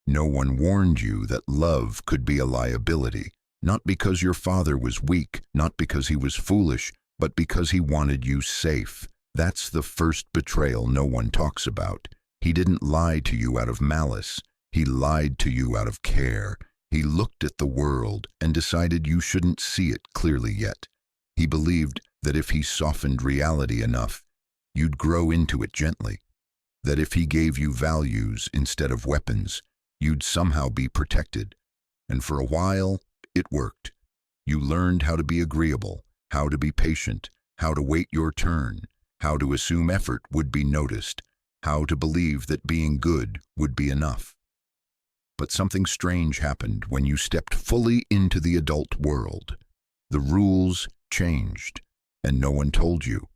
No one warned you that love could be a liability, not because your father was weak, not because he was foolish, but because he wanted you safe. That's the first betrayal no one talks about. He didn't lie to you out of malice. He lied to you out of care. He looked at the world and decided you shouldn't see it clearly yet. He believed that if he softened reality enough, you'd grow into it gently. That if he gave you values instead of weapons, you'd somehow be protected. And for a while, it worked. You learned how to be agreeable, how to be patient, how to wait your turn, how to assume effort would be noticed, how to believe that being good would be enough. But something strange happened when you stepped fully into the adult world. The rules changed, and no one told you.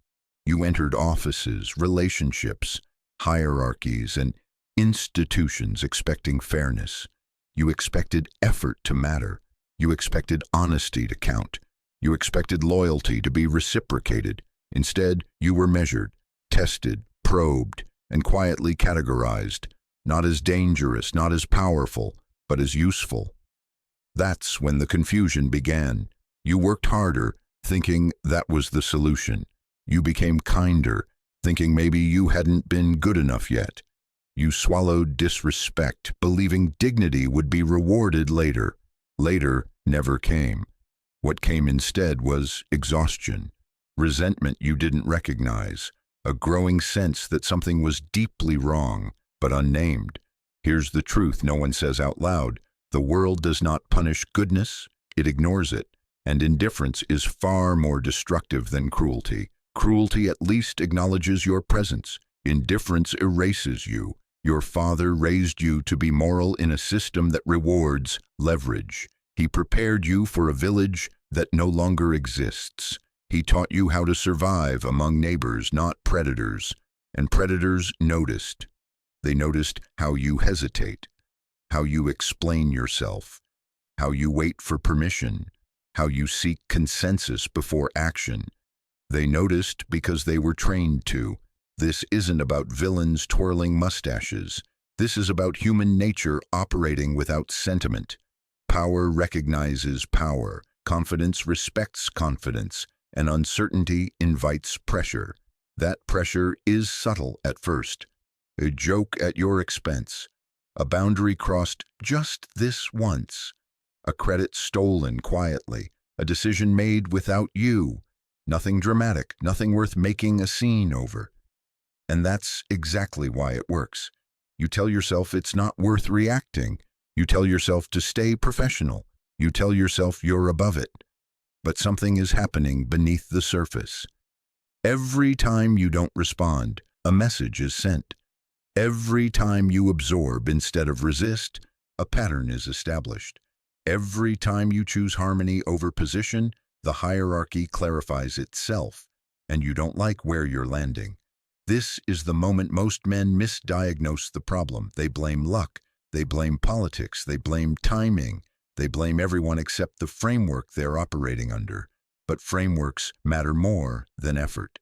You entered offices, relationships, hierarchies, and institutions expecting fairness. You expected effort to matter. You expected honesty to count. You expected loyalty to be reciprocated. Instead, you were measured, tested, probed, and quietly categorized, not as dangerous, not as powerful, but as useful. That's when the confusion began. You worked harder, thinking that was the solution. You became kinder, thinking maybe you hadn't been good enough yet. You swallowed disrespect, believing dignity would be rewarded later. Later never came. What came instead was exhaustion, resentment you didn't recognize, a growing sense that something was deeply wrong, but unnamed. Here's the truth no one says out loud. The world does not punish goodness, it ignores it, and indifference is far more destructive than cruelty. Cruelty at least acknowledges your presence. Indifference erases you. Your father raised you to be moral in a system that rewards leverage. He prepared you for a village that no longer exists. He taught you how to survive among neighbors, not predators. And predators noticed. They noticed how you hesitate, how you explain yourself, how you wait for permission, how you seek consensus before action. They noticed because they were trained to. This isn't about villains twirling mustaches. This is about human nature operating without sentiment. Power recognizes power. Confidence respects confidence. And uncertainty invites pressure. That pressure is subtle at first. A joke at your expense. A boundary crossed just this once. A credit stolen quietly. A decision made without you. Nothing dramatic, nothing worth making a scene over. And that's exactly why it works. You tell yourself it's not worth reacting. You tell yourself to stay professional. You tell yourself you're above it. But something is happening beneath the surface. Every time you don't respond, a message is sent. Every time you absorb instead of resist, a pattern is established. Every time you choose harmony over position, the hierarchy clarifies itself, and you don't like where you're landing. This is the moment most men misdiagnose the problem. They blame luck, they blame politics, they blame timing, they blame everyone except the framework they're operating under. But frameworks matter more than effort.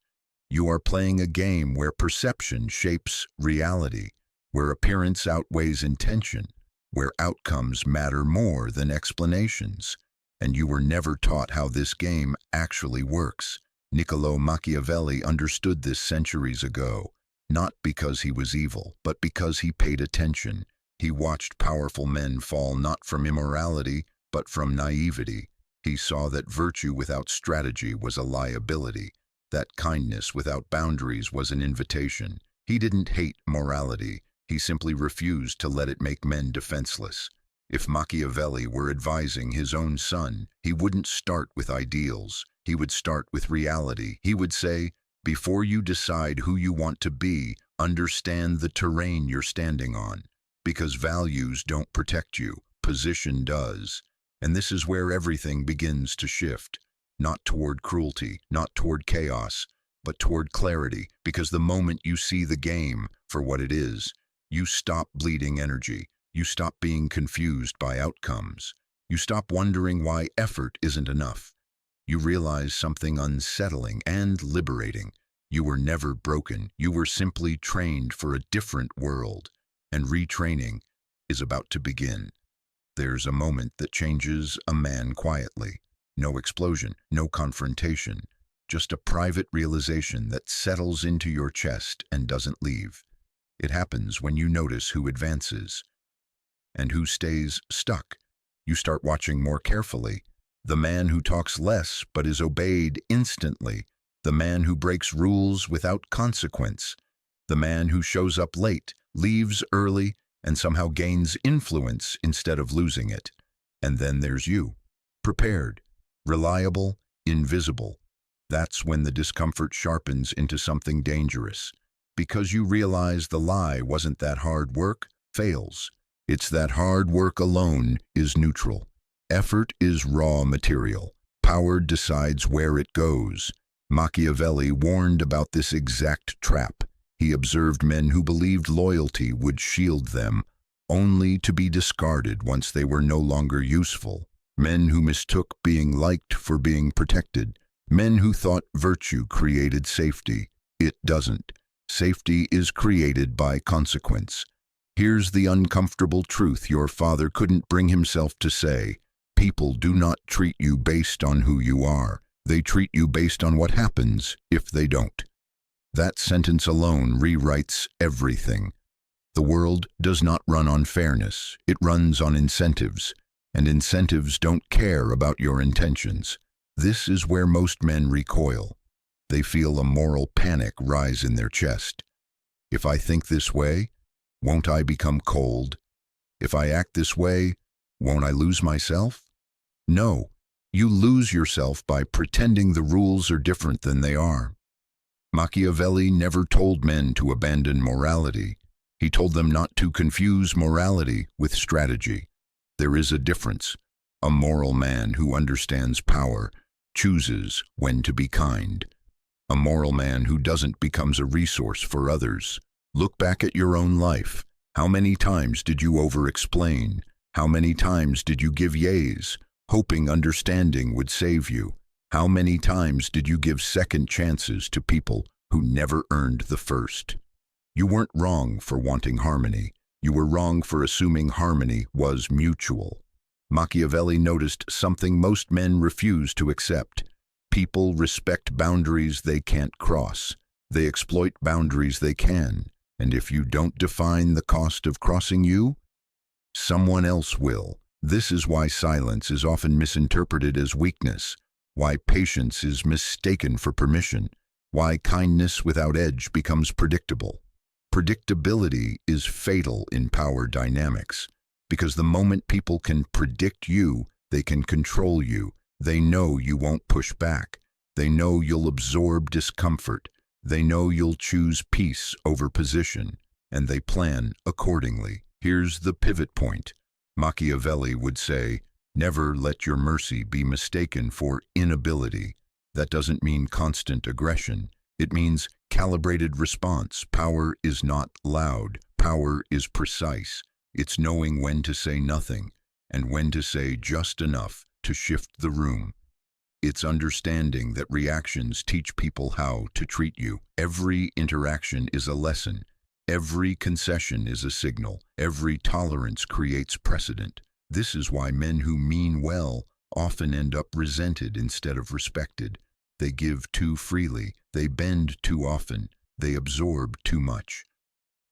You are playing a game where perception shapes reality, where appearance outweighs intention, where outcomes matter more than explanations. And you were never taught how this game actually works. Niccolo Machiavelli understood this centuries ago, not because he was evil, but because he paid attention. He watched powerful men fall not from immorality, but from naivety. He saw that virtue without strategy was a liability, that kindness without boundaries was an invitation. He didn't hate morality, he simply refused to let it make men defenseless. If Machiavelli were advising his own son, he wouldn't start with ideals. He would start with reality. He would say, before you decide who you want to be, understand the terrain you're standing on. Because values don't protect you, position does. And this is where everything begins to shift. Not toward cruelty, not toward chaos, but toward clarity. Because the moment you see the game for what it is, you stop bleeding energy. You stop being confused by outcomes. You stop wondering why effort isn't enough. You realize something unsettling and liberating. You were never broken. You were simply trained for a different world. And retraining, is about to begin. There's a moment that changes a man quietly. No explosion, no confrontation, just a private realization that settles into your chest and doesn't leave. It happens when you notice who advances and who stays stuck. You start watching more carefully. The man who talks less but is obeyed instantly. The man who breaks rules without consequence. The man who shows up late, leaves early, and somehow gains influence instead of losing it. And then there's you, prepared, reliable, invisible. That's when the discomfort sharpens into something dangerous. Because you realize the lie wasn't that hard work, fails. It's that hard work alone is neutral. Effort is raw material. Power decides where it goes. Machiavelli warned about this exact trap. He observed men who believed loyalty would shield them, only to be discarded once they were no longer useful. Men who mistook being liked for being protected. Men who thought virtue created safety. It doesn't. Safety is created by consequence. Here's the uncomfortable truth your father couldn't bring himself to say. People do not treat you based on who you are. They treat you based on what happens if they don't. That sentence alone rewrites everything. The world does not run on fairness. It runs on incentives. And incentives don't care about your intentions. This is where most men recoil. They feel a moral panic rise in their chest. If I think this way, won't I become cold? If I act this way, won't I lose myself? No, you lose yourself by pretending the rules are different than they are. Machiavelli never told men to abandon morality. He told them not to confuse morality with strategy. There is a difference. A moral man who understands power chooses when to be kind. A moral man who doesn't becomes a resource for others. Look back at your own life. How many times did you over-explain? How many times did you give yays, hoping understanding would save you? How many times did you give second chances to people who never earned the first? You weren't wrong for wanting harmony. You were wrong for assuming harmony was mutual. Machiavelli noticed something most men refuse to accept. People respect boundaries they can't cross. They exploit boundaries they can. And if you don't define the cost of crossing you, someone else will. This is why silence is often misinterpreted as weakness, why patience is mistaken for permission, why kindness without edge becomes predictable. Predictability is fatal in power dynamics, because the moment people can predict you, they can control you. They know you won't push back. They know you'll absorb discomfort. They know you'll choose peace over position, and they plan accordingly. Here's the pivot point. Machiavelli would say, never let your mercy be mistaken for inability. That doesn't mean constant aggression. It means calibrated response. Power is not loud. Power is precise. It's knowing when to say nothing and when to say just enough to shift the room. It's understanding that reactions teach people how to treat you. Every interaction is a lesson. Every concession is a signal. Every tolerance creates precedent. This is why men who mean well often end up resented instead of respected. They give too freely. They bend too often. They absorb too much.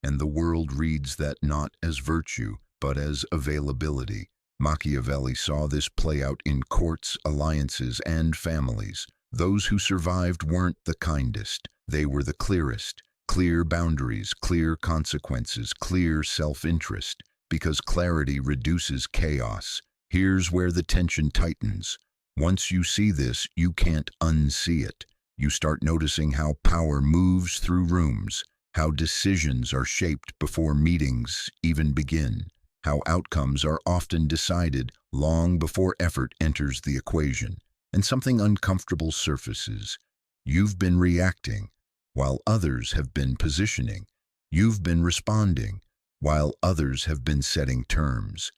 And the world reads that not as virtue, but as availability. Machiavelli saw this play out in courts, alliances, and families. Those who survived weren't the kindest. They were the clearest. Clear boundaries, clear consequences, clear self-interest. Because clarity reduces chaos. Here's where the tension tightens. Once you see this, you can't unsee it. You start noticing how power moves through rooms, how decisions are shaped before meetings even begin, how outcomes are often decided long before effort enters the equation, and something uncomfortable surfaces. You've been reacting, while others have been positioning. You've been responding, while others have been setting terms.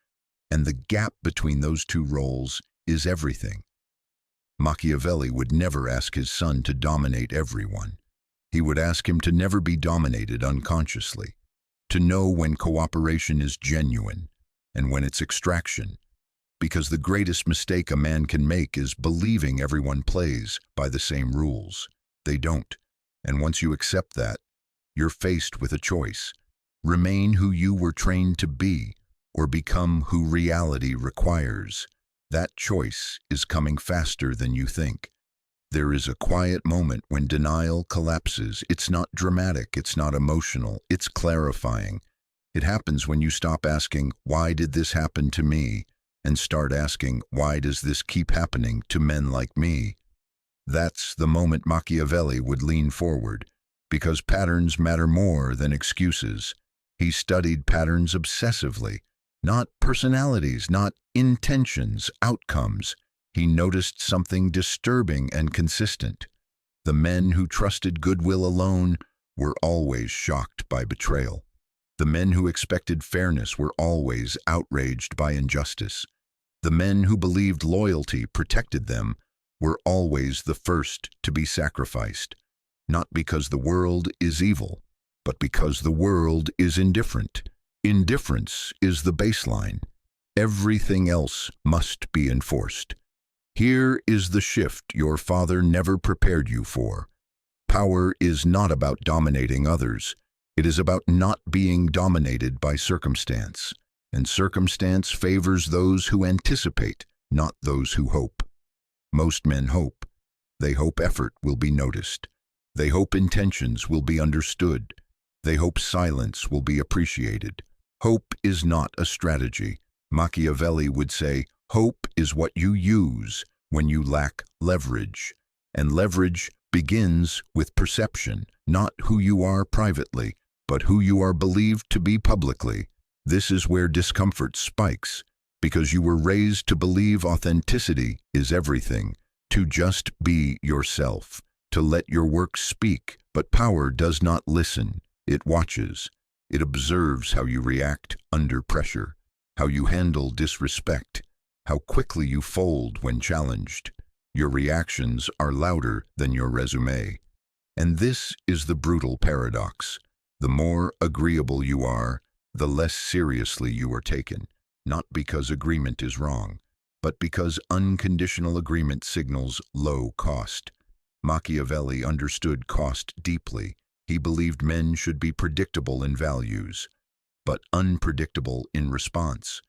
And the gap between those two roles is everything. Machiavelli would never ask his son to dominate everyone. He would ask him to never be dominated unconsciously, to know when cooperation is genuine, and when it's extraction. Because the greatest mistake a man can make is believing everyone plays by the same rules. They don't. And once you accept that, you're faced with a choice. Remain who you were trained to be, or become who reality requires. That choice is coming faster than you think. There is a quiet moment when denial collapses. It's not dramatic, it's not emotional, it's clarifying. It happens when you stop asking, "Why did this happen to me?" and start asking, "Why does this keep happening to men like me?" That's the moment Machiavelli would lean forward, because patterns matter more than excuses. He studied patterns obsessively, not personalities, not intentions, outcomes. He noticed something disturbing and consistent. The men who trusted goodwill alone were always shocked by betrayal. The men who expected fairness were always outraged by injustice. The men who believed loyalty protected them were always the first to be sacrificed, not because the world is evil, but because the world is indifferent. Indifference is the baseline. Everything else must be enforced. Here is the shift your father never prepared you for. Power is not about dominating others. It is about not being dominated by circumstance. And circumstance favors those who anticipate, not those who hope. Most men hope. They hope effort will be noticed. They hope intentions will be understood. They hope silence will be appreciated. Hope is not a strategy. Machiavelli would say, hope is what you use when you lack leverage. And leverage begins with perception, not who you are privately, but who you are believed to be publicly. This is where discomfort spikes, because you were raised to believe authenticity is everything, to just be yourself, to let your work speak. But power does not listen. It watches. It observes how you react under pressure, how you handle disrespect, how quickly you fold when challenged. Your reactions are louder than your resume. And this is the brutal paradox. The more agreeable you are, the less seriously you are taken, not because agreement is wrong, but because unconditional agreement signals low cost. Machiavelli understood cost deeply. He believed men should be predictable in values, but unpredictable in response,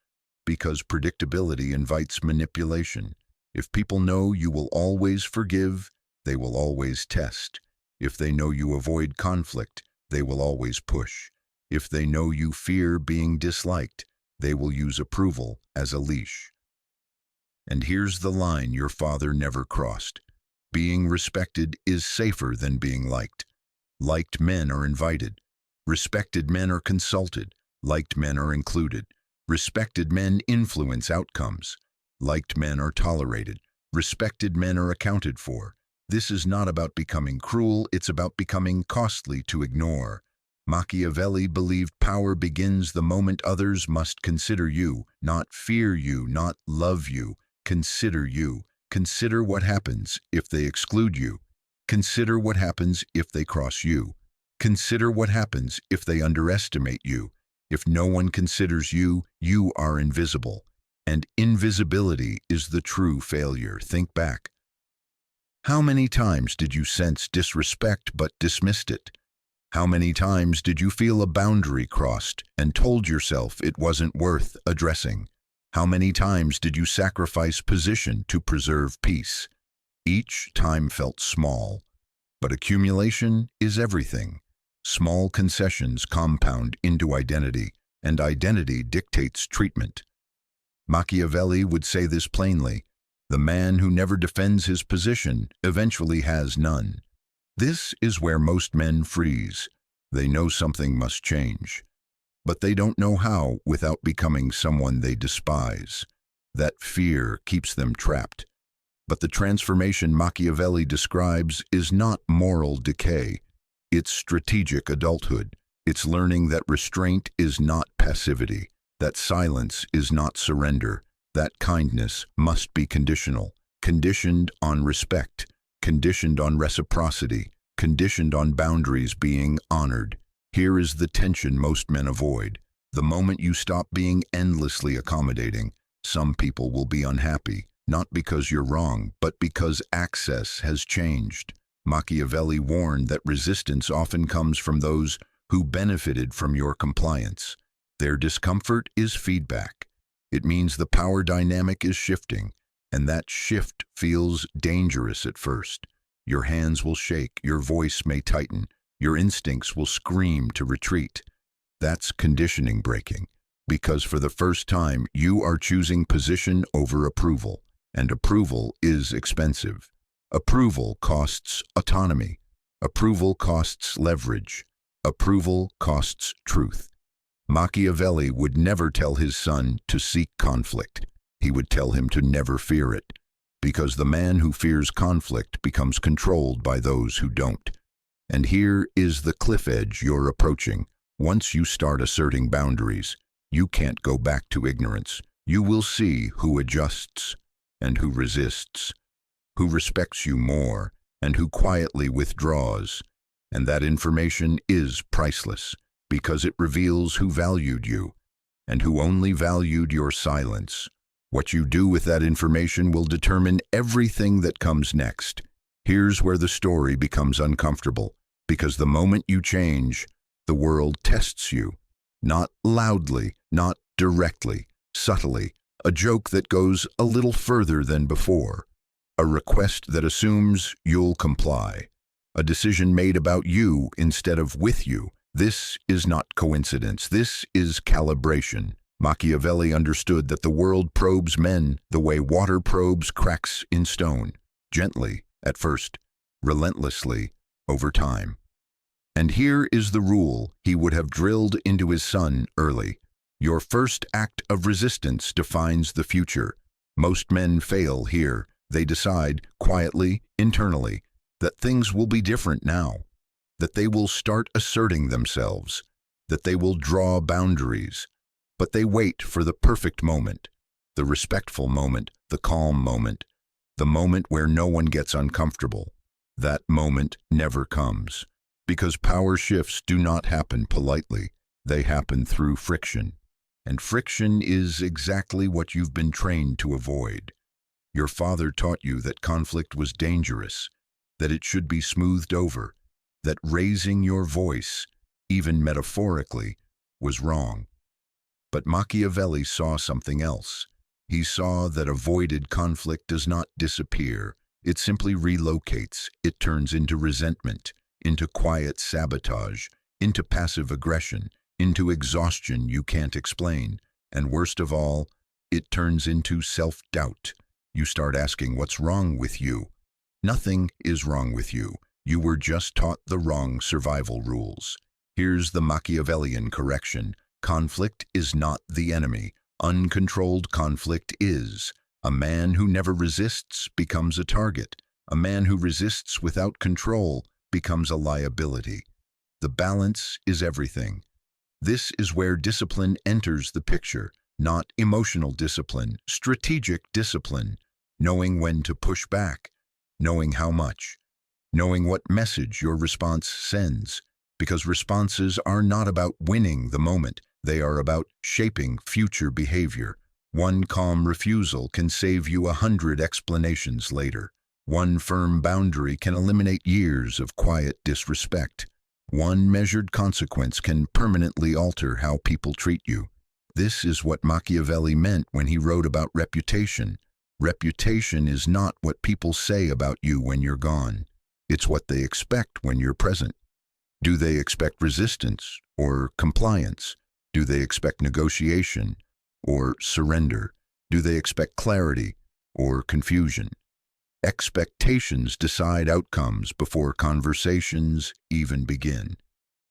because predictability invites manipulation. If people know you will always forgive, they will always test. If they know you avoid conflict, they will always push. If they know you fear being disliked, they will use approval as a leash. And here's the line your father never crossed. Being respected is safer than being liked. Liked men are invited. Respected men are consulted. Liked men are included. Respected men influence outcomes. Liked men are tolerated. Respected men are accounted for. This is not about becoming cruel, it's about becoming costly to ignore. Machiavelli believed power begins the moment others must consider you, not fear you, not love you. Consider you. Consider what happens if they exclude you. Consider what happens if they cross you. Consider what happens if they underestimate you. If no one considers you, you are invisible. And invisibility is the true failure. Think back. How many times did you sense disrespect but dismissed it? How many times did you feel a boundary crossed and told yourself it wasn't worth addressing? How many times did you sacrifice position to preserve peace? Each time felt small, but accumulation is everything. Small concessions compound into identity, and identity dictates treatment. Machiavelli would say this plainly: the man who never defends his position eventually has none. This is where most men freeze. They know something must change, but they don't know how without becoming someone they despise. That fear keeps them trapped. But the transformation Machiavelli describes is not moral decay. It's strategic adulthood. It's learning that restraint is not passivity, that silence is not surrender, that kindness must be conditional, conditioned on respect, conditioned on reciprocity, conditioned on boundaries being honored. Here is the tension most men avoid. The moment you stop being endlessly accommodating, some people will be unhappy, not because you're wrong, but because access has changed. Machiavelli warned that resistance often comes from those who benefited from your compliance. Their discomfort is feedback. It means the power dynamic is shifting, and that shift feels dangerous at first. Your hands will shake, your voice may tighten, your instincts will scream to retreat. That's conditioning breaking, because for the first time you are choosing position over approval, and approval is expensive. Approval costs autonomy. Approval costs leverage. Approval costs truth. Machiavelli would never tell his son to seek conflict. He would tell him to never fear it, because the man who fears conflict becomes controlled by those who don't. And here is the cliff edge you're approaching. Once you start asserting boundaries, you can't go back to ignorance. You will see who adjusts and who resists, who respects you more and who quietly withdraws. And that information is priceless, because it reveals who valued you and who only valued your silence. What you do with that information will determine everything that comes next. Here's where the story becomes uncomfortable, because the moment you change, the world tests you. Not loudly, not directly, subtly. A joke that goes a little further than before. A request that assumes you'll comply. A decision made about you instead of with you. This is not coincidence. This is calibration. Machiavelli understood that the world probes men the way water probes cracks in stone. Gently, at first, relentlessly, over time. And here is the rule he would have drilled into his son early. Your first act of resistance defines the future. Most men fail here. They decide, quietly, internally, that things will be different now, that they will start asserting themselves, that they will draw boundaries. But they wait for the perfect moment, the respectful moment, the calm moment, the moment where no one gets uncomfortable. That moment never comes, because power shifts do not happen politely. They happen through friction. And friction is exactly what you've been trained to avoid. Your father taught you that conflict was dangerous, that it should be smoothed over, that raising your voice, even metaphorically, was wrong. But Machiavelli saw something else. He saw that avoided conflict does not disappear. It simply relocates. It turns into resentment, into quiet sabotage, into passive aggression, into exhaustion you can't explain. And worst of all, it turns into self-doubt. You start asking, what's wrong with you? Nothing is wrong with you. You were just taught the wrong survival rules. Here's the Machiavellian correction. Conflict is not the enemy. Uncontrolled conflict is. A man who never resists becomes a target. A man who resists without control becomes a liability. The balance is everything. This is where discipline enters the picture, not emotional discipline, strategic discipline, knowing when to push back, knowing how much, knowing what message your response sends, because responses are not about winning the moment, they are about shaping future behavior. One calm refusal can save you 100 explanations later. One firm boundary can eliminate years of quiet disrespect. One measured consequence can permanently alter how people treat you. This is what Machiavelli meant when he wrote about reputation. Reputation is not what people say about you when you're gone. It's what they expect when you're present. Do they expect resistance or compliance? Do they expect negotiation or surrender? Do they expect clarity or confusion? Expectations decide outcomes before conversations even begin.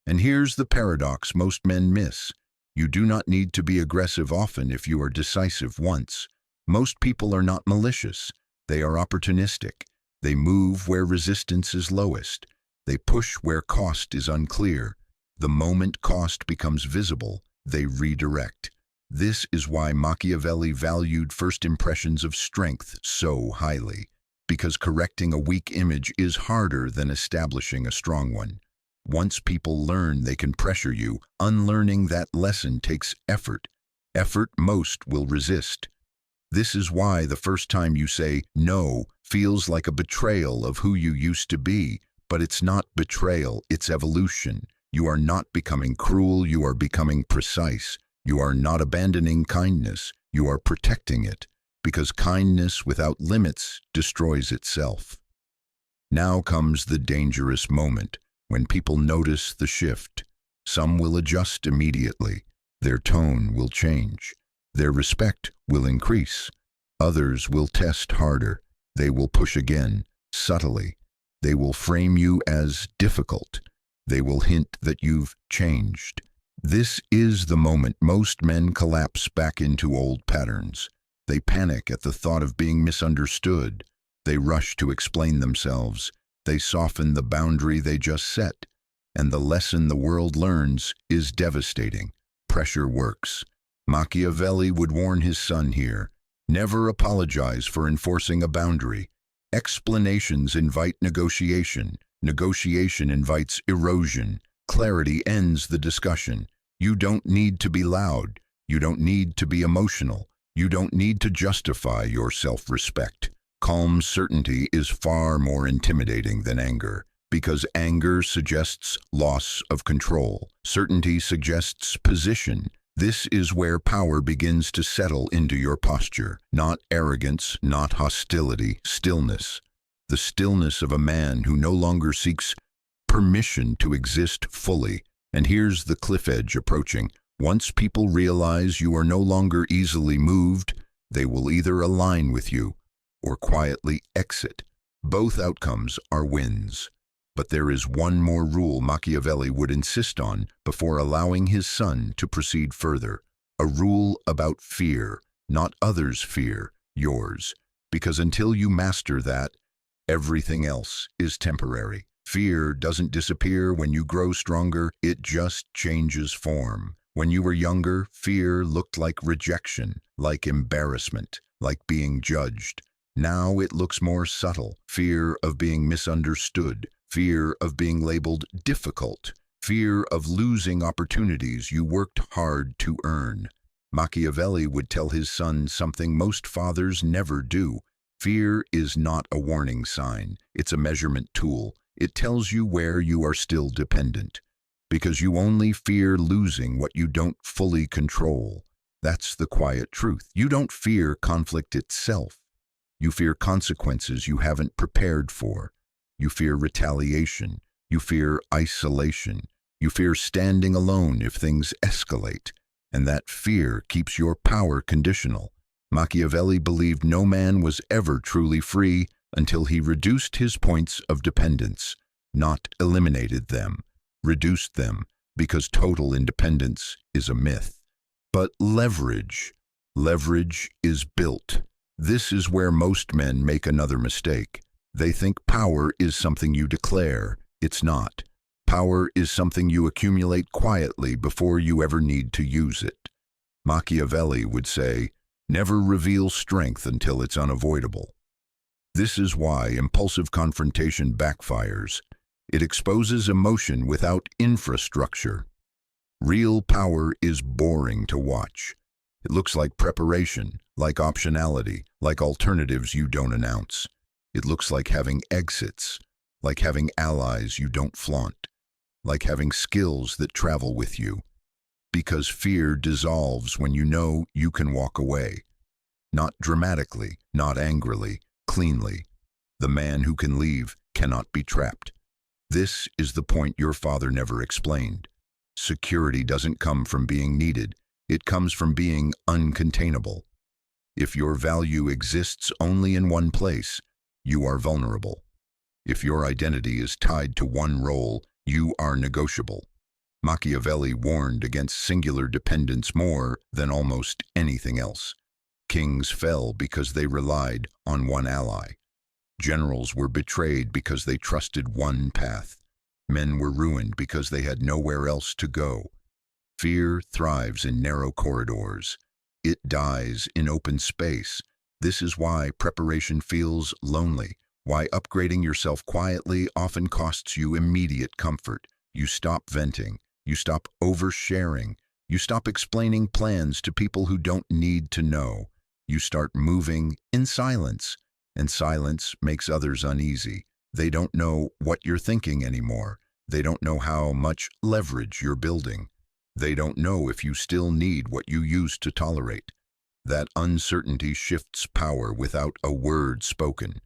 And here's the paradox most men miss. You do not need to be aggressive often if you are decisive once. Most people are not malicious. They are opportunistic. They move where resistance is lowest. They push where cost is unclear. The moment cost becomes visible, they redirect. This is why Machiavelli valued first impressions of strength so highly, because correcting a weak image is harder than establishing a strong one. Once people learn they can pressure you, unlearning that lesson takes effort. Effort most will resist. This is why the first time you say no feels like a betrayal of who you used to be, but it's not betrayal, it's evolution. You are not becoming cruel, you are becoming precise. You are not abandoning kindness, you are protecting it, because kindness without limits destroys itself. Now comes the dangerous moment, when people notice the shift. Some will adjust immediately. Their tone will change. Their respect will increase. Others will test harder. They will push again, subtly. They will frame you as difficult. They will hint that you've changed. This is the moment most men collapse back into old patterns. They panic at the thought of being misunderstood. They rush to explain themselves. They soften the boundary they just set. And the lesson the world learns is devastating. Pressure works. Machiavelli would warn his son here. Never apologize for enforcing a boundary. Explanations invite negotiation. Negotiation invites erosion. Clarity ends the discussion. You don't need to be loud. You don't need to be emotional. You don't need to justify your self-respect. Calm certainty is far more intimidating than anger, because anger suggests loss of control. Certainty suggests position. This is where power begins to settle into your posture. Not arrogance, not hostility, stillness. The stillness of a man who no longer seeks permission to exist fully. And here's the cliff edge approaching. Once people realize you are no longer easily moved, they will either align with you or quietly exit. Both outcomes are wins. But there is one more rule Machiavelli would insist on before allowing his son to proceed further. A rule about fear, not others' fear, yours. Because until you master that, everything else is temporary. Fear doesn't disappear when you grow stronger, it just changes form. When you were younger, fear looked like rejection, like embarrassment, like being judged. Now it looks more subtle. Fear of being misunderstood, fear of being labeled difficult, fear of losing opportunities you worked hard to earn. Machiavelli would tell his son something most fathers never do. Fear is not a warning sign, it's a measurement tool. It tells you where you are still dependent, because you only fear losing what you don't fully control. That's the quiet truth. You don't fear conflict itself. You fear consequences you haven't prepared for. You fear retaliation. You fear isolation. You fear standing alone if things escalate. And that fear keeps your power conditional. Machiavelli believed no man was ever truly free until he reduced his points of dependence, not eliminated them, reduced them, because total independence is a myth. But leverage is built. This is where most men make another mistake. They think power is something you declare. It's not. Power is something you accumulate quietly before you ever need to use it. Machiavelli would say, never reveal strength until it's unavoidable. This is why impulsive confrontation backfires. It exposes emotion without infrastructure. Real power is boring to watch. It looks like preparation, like optionality, like alternatives you don't announce. It looks like having exits, like having allies you don't flaunt, like having skills that travel with you. Because fear dissolves when you know you can walk away. Not dramatically, not angrily, cleanly. The man who can leave cannot be trapped. This is the point your father never explained. Security doesn't come from being needed. It comes from being uncontainable. If your value exists only in one place, you are vulnerable. If your identity is tied to one role, you are negotiable. Machiavelli warned against singular dependence more than almost anything else. Kings fell because they relied on one ally. Generals were betrayed because they trusted one path. Men were ruined because they had nowhere else to go. Fear thrives in narrow corridors. It dies in open space. This is why preparation feels lonely, why upgrading yourself quietly often costs you immediate comfort, You stop venting. You stop oversharing. You stop explaining plans to people who don't need to know. You start moving in silence, and silence makes others uneasy. They don't know what you're thinking anymore. They don't know how much leverage you're building. They don't know if you still need what you used to tolerate. That uncertainty shifts power without a word spoken.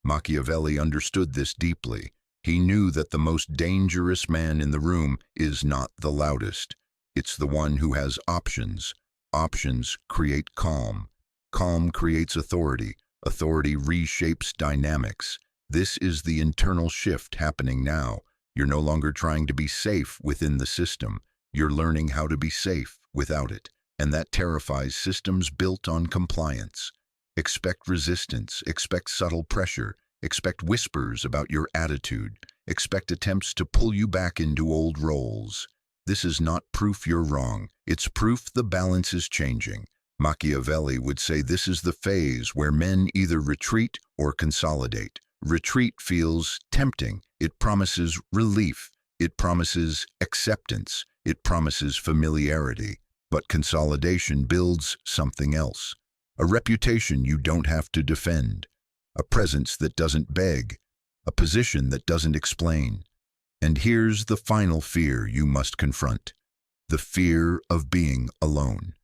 Machiavelli understood this deeply. He knew that the most dangerous man in the room is not the loudest. It's the one who has options. Options create calm. Calm creates authority. Authority reshapes dynamics. This is the internal shift happening now. You're no longer trying to be safe within the system. You're learning how to be safe without it. And that terrifies systems built on compliance. Expect resistance. Expect subtle pressure. Expect whispers about your attitude. Expect attempts to pull you back into old roles. This is not proof you're wrong. It's proof the balance is changing. Machiavelli would say this is the phase where men either retreat or consolidate. Retreat feels tempting. It promises relief. It promises acceptance. It promises familiarity. But consolidation builds something else. A reputation you don't have to defend. A presence that doesn't beg. A position that doesn't explain. And here's the final fear you must confront. The fear of being alone.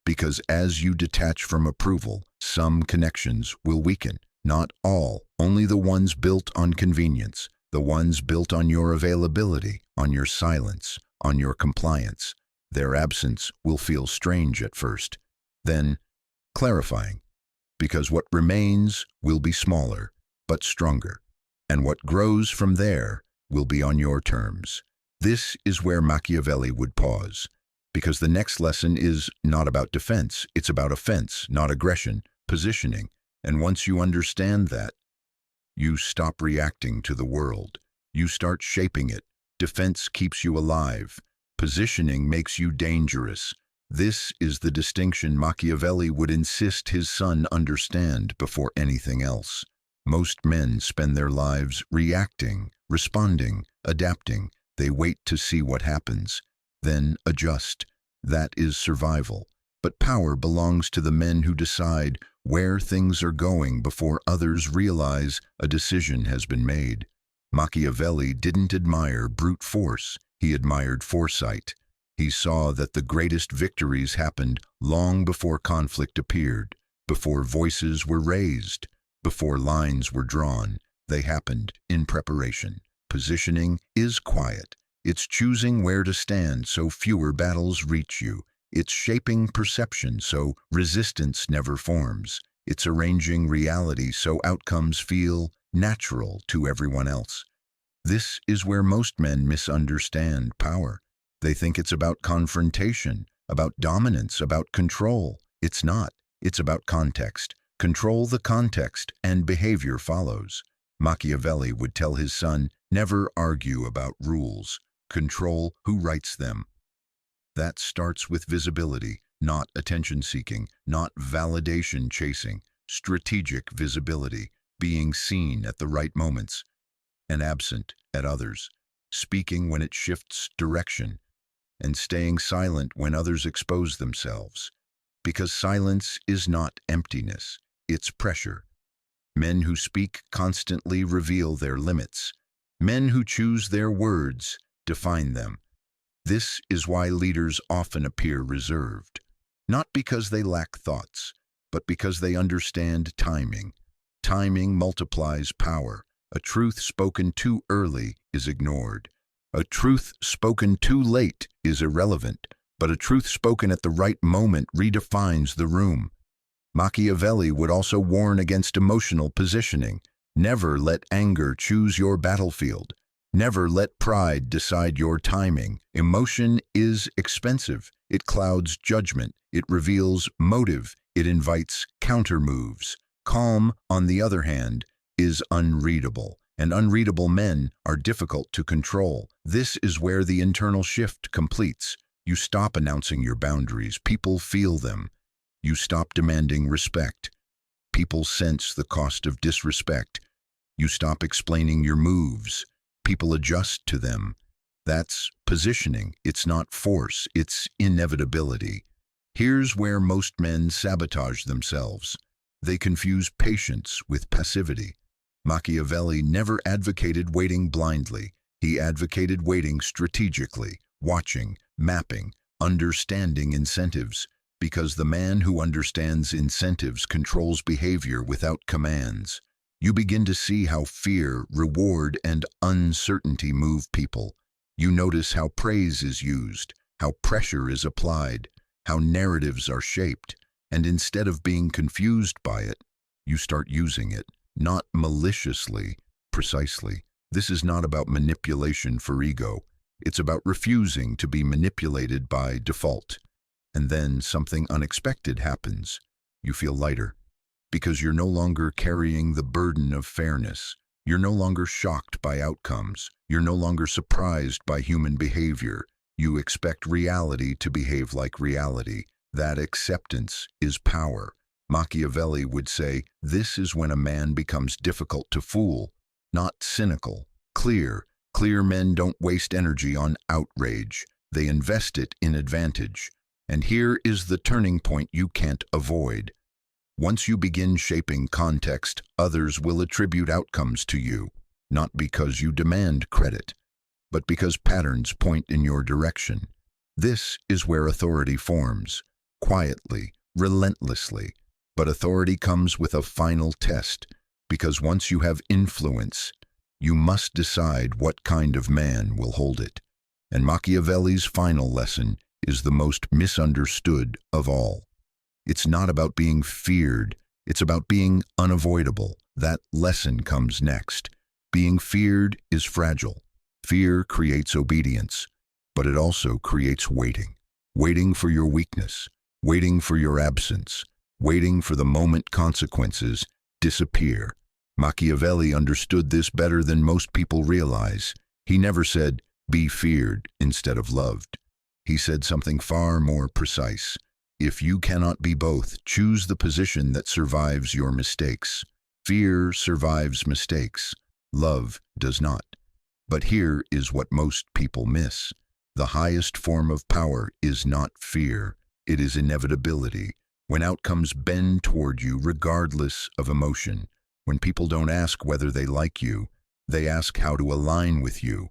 Because as you detach from approval, some connections will weaken. Not all, only the ones built on convenience, the ones built on your availability, on your silence, on your compliance. Their absence will feel strange at first, then clarifying, because what remains will be smaller, but stronger, and what grows from there will be on your terms. This is where Machiavelli would pause, because the next lesson is not about defense, it's about offense, not aggression, positioning. And once you understand that, you stop reacting to the world. You start shaping it. Defense keeps you alive. Positioning makes you dangerous. This is the distinction Machiavelli would insist his son understand before anything else. Most men spend their lives reacting, responding, adapting. They wait to see what happens, then adjust. That is survival. But power belongs to the men who decide where things are going before others realize a decision has been made. Machiavelli didn't admire brute force. He admired foresight. He saw that the greatest victories happened long before conflict appeared, before voices were raised, before lines were drawn. They happened in preparation. Positioning is quiet. It's choosing where to stand so fewer battles reach you. It's shaping perception so resistance never forms. It's arranging reality so outcomes feel natural to everyone else. This is where most men misunderstand power. They think it's about confrontation, about dominance, about control. It's not. It's about context. Control the context, and behavior follows. Machiavelli would tell his son, never argue about rules. Control who writes them. That starts with visibility, not attention-seeking, not validation chasing. Strategic visibility, being seen at the right moments and absent at others. Speaking when it shifts direction, and staying silent when others expose themselves. Because silence is not emptiness, it's pressure. Men who speak constantly reveal their limits. Men who choose their words define them. This is why leaders often appear reserved. Not because they lack thoughts, but because they understand timing. Timing multiplies power. A truth spoken too early is ignored. A truth spoken too late is irrelevant, but a truth spoken at the right moment redefines the room. Machiavelli would also warn against emotional positioning. Never let anger choose your battlefield. Never let pride decide your timing. Emotion is expensive. It clouds judgment. It reveals motive. It invites counter-moves. Calm, on the other hand, is unreadable, and unreadable men are difficult to control. This is where the internal shift completes. You stop announcing your boundaries. People feel them. You stop demanding respect. People sense the cost of disrespect. You stop explaining your moves. People adjust to them. That's positioning. It's not force, it's inevitability. Here's where most men sabotage themselves. They confuse patience with passivity. Machiavelli never advocated waiting blindly. He advocated waiting strategically, watching, mapping, understanding incentives, because the man who understands incentives controls behavior without commands. You begin to see how fear, reward, and uncertainty move people. You notice how praise is used, how pressure is applied, how narratives are shaped, and instead of being confused by it, you start using it, not maliciously, precisely. This is not about manipulation for ego. It's about refusing to be manipulated by default. And then something unexpected happens. You feel lighter, because you're no longer carrying the burden of fairness. You're no longer shocked by outcomes. You're no longer surprised by human behavior. You expect reality to behave like reality. That acceptance is power. Machiavelli would say, this is when a man becomes difficult to fool, not cynical. Clear men don't waste energy on outrage. They invest it in advantage. And here is the turning point you can't avoid. Once you begin shaping context, others will attribute outcomes to you, not because you demand credit, but because patterns point in your direction. This is where authority forms, quietly, relentlessly. But authority comes with a final test, because once you have influence, you must decide what kind of man will hold it. And Machiavelli's final lesson is the most misunderstood of all. It's not about being feared, it's about being unavoidable. That lesson comes next. Being feared is fragile. Fear creates obedience, but it also creates waiting. Waiting for your weakness, waiting for your absence, waiting for the moment consequences disappear. Machiavelli understood this better than most people realize. He never said, be feared instead of loved. He said something far more precise. If you cannot be both, choose the position that survives your mistakes. Fear survives mistakes. Love does not. But here is what most people miss. The highest form of power is not fear. It is inevitability. When outcomes bend toward you regardless of emotion. When people don't ask whether they like you, they ask how to align with you.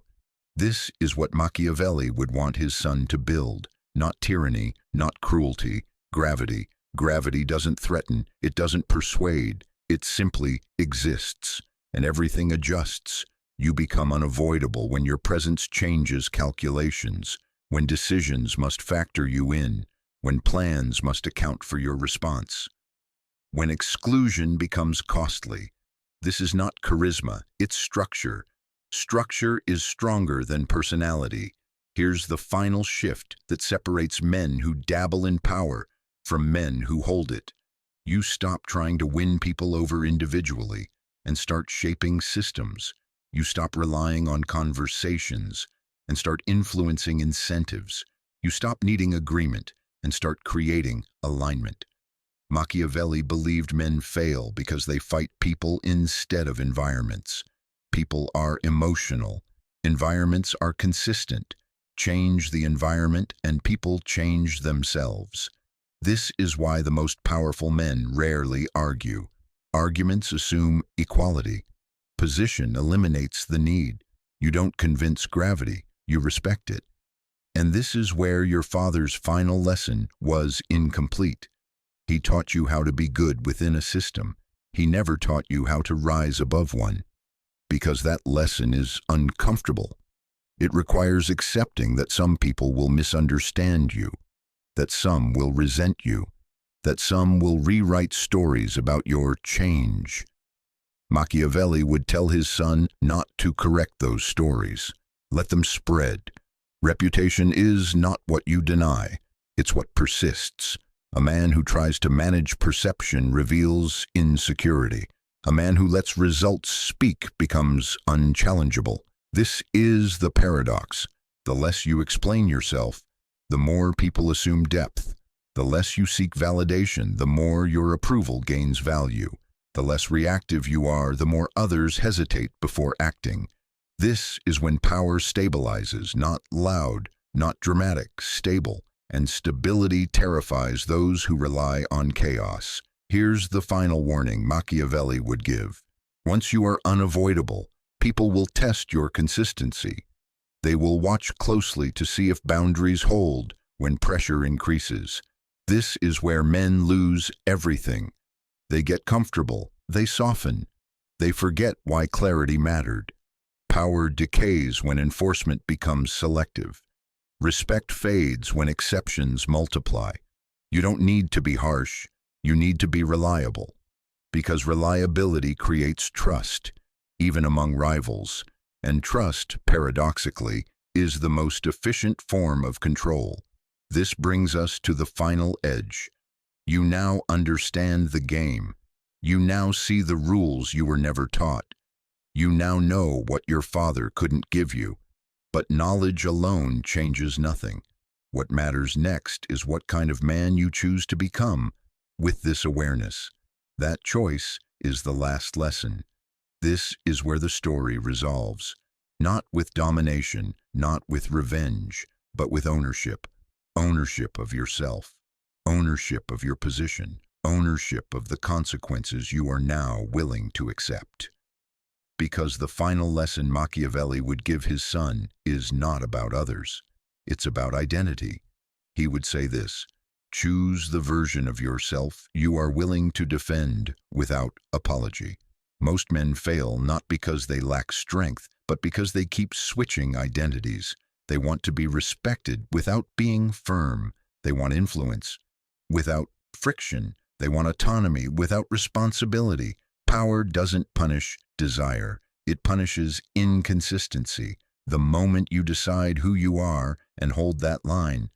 This is what Machiavelli would want his son to build. Not tyranny, not cruelty, gravity. Gravity doesn't threaten, it doesn't persuade, it simply exists. And everything adjusts. You become unavoidable when your presence changes calculations, when decisions must factor you in, when plans must account for your response. When exclusion becomes costly. This is not charisma, it's structure. Structure is stronger than personality. Here's the final shift that separates men who dabble in power from men who hold it. You stop trying to win people over individually and start shaping systems. You stop relying on conversations and start influencing incentives. You stop needing agreement and start creating alignment. Machiavelli believed men fail because they fight people instead of environments. People are emotional. Environments are consistent. Change the environment and people change themselves. This is why the most powerful men rarely argue. Arguments assume equality. Position eliminates the need. You don't convince gravity, you respect it. And this is where your father's final lesson was incomplete. He taught you how to be good within a system. He never taught you how to rise above one. Because that lesson is uncomfortable. It requires accepting that some people will misunderstand you, that some will resent you, that some will rewrite stories about your change. Machiavelli would tell his son not to correct those stories. Let them spread. Reputation is not what you deny, it's what persists. A man who tries to manage perception reveals insecurity. A man who lets results speak becomes unchallengeable. This is the paradox. The less you explain yourself, the more people assume depth. The less you seek validation, the more your approval gains value. The less reactive you are, the more others hesitate before acting. This is when power stabilizes, not loud, not dramatic, stable, and stability terrifies those who rely on chaos. Here's the final warning Machiavelli would give. Once you are unavoidable, people will test your consistency. They will watch closely to see if boundaries hold when pressure increases. This is where men lose everything. They get comfortable, they soften, they forget why clarity mattered. Power decays when enforcement becomes selective. Respect fades when exceptions multiply. You don't need to be harsh, you need to be reliable. Because reliability creates trust, even among rivals. And trust, paradoxically, is the most efficient form of control. This brings us to the final edge. You now understand the game. You now see the rules you were never taught. You now know what your father couldn't give you. But knowledge alone changes nothing. What matters next is what kind of man you choose to become with this awareness. That choice is the last lesson. This is where the story resolves. Not with domination, not with revenge, but with ownership. Ownership of yourself. Ownership of your position. Ownership of the consequences you are now willing to accept. Because the final lesson Machiavelli would give his son is not about others. It's about identity. He would say this: choose the version of yourself you are willing to defend without apology. Most men fail not because they lack strength, but because they keep switching identities. They want to be respected without being firm. They want influence without friction. They want autonomy without responsibility. Power doesn't punish desire. It punishes inconsistency. The moment you decide who you are and hold that line,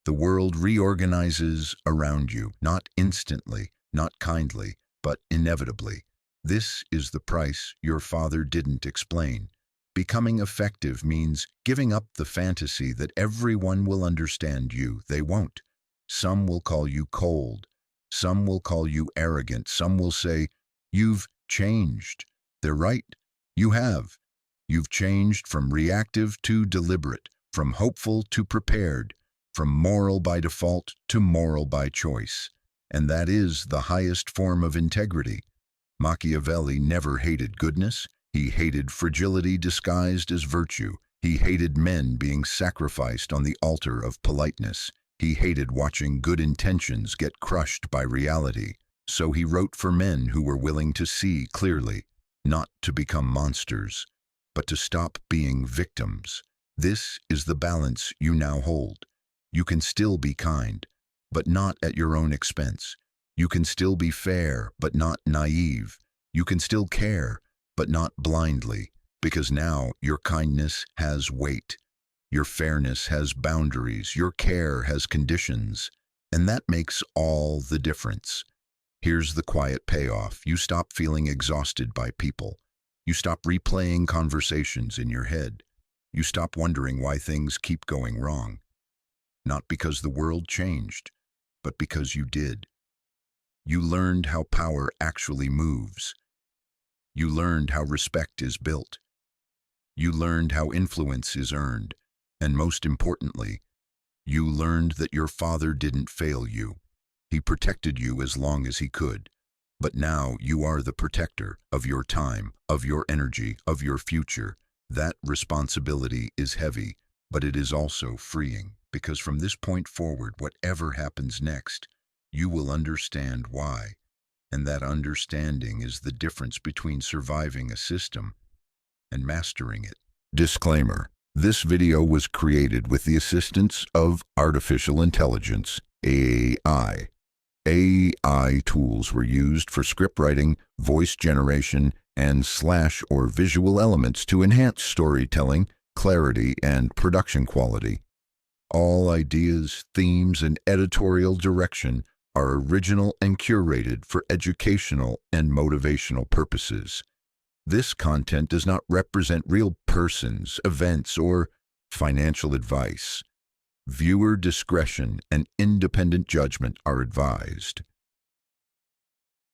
the world reorganizes around you, not instantly, not kindly, but inevitably. This is the price your father didn't explain. Becoming effective means giving up the fantasy that everyone will understand you. They won't. Some will call you cold. Some will call you arrogant. Some will say, "You've changed." They're right. You have. You've changed from reactive to deliberate, from hopeful to prepared, from moral by default to moral by choice. And that is the highest form of integrity. Machiavelli never hated goodness. He hated fragility disguised as virtue. He hated men being sacrificed on the altar of politeness. He hated watching good intentions get crushed by reality. So he wrote for men who were willing to see clearly, not to become monsters, but to stop being victims. This is the balance you now hold. You can still be kind, but not at your own expense. You can still be fair, but not naive. You can still care, but not blindly, because now your kindness has weight. Your fairness has boundaries. Your care has conditions. And that makes all the difference. Here's the quiet payoff. You stop feeling exhausted by people. You stop replaying conversations in your head. You stop wondering why things keep going wrong. Not because the world changed, but because you did. You learned how power actually moves. You learned how respect is built. You learned how influence is earned. And most importantly, you learned that your father didn't fail you. He protected you as long as he could. But now you are the protector of your time, of your energy, of your future. That responsibility is heavy, but it is also freeing, because from this point forward, whatever happens next, you will understand why. And that understanding is the difference between surviving a system and mastering it. Disclaimer: this video was created with the assistance of artificial intelligence, AI. AI tools were used for script writing, voice generation, and slash or visual elements to enhance storytelling, clarity, and production quality. All ideas, themes, and editorial direction are original and curated for educational and motivational purposes. This content does not represent real persons, events, or financial advice. Viewer discretion and independent judgment are advised.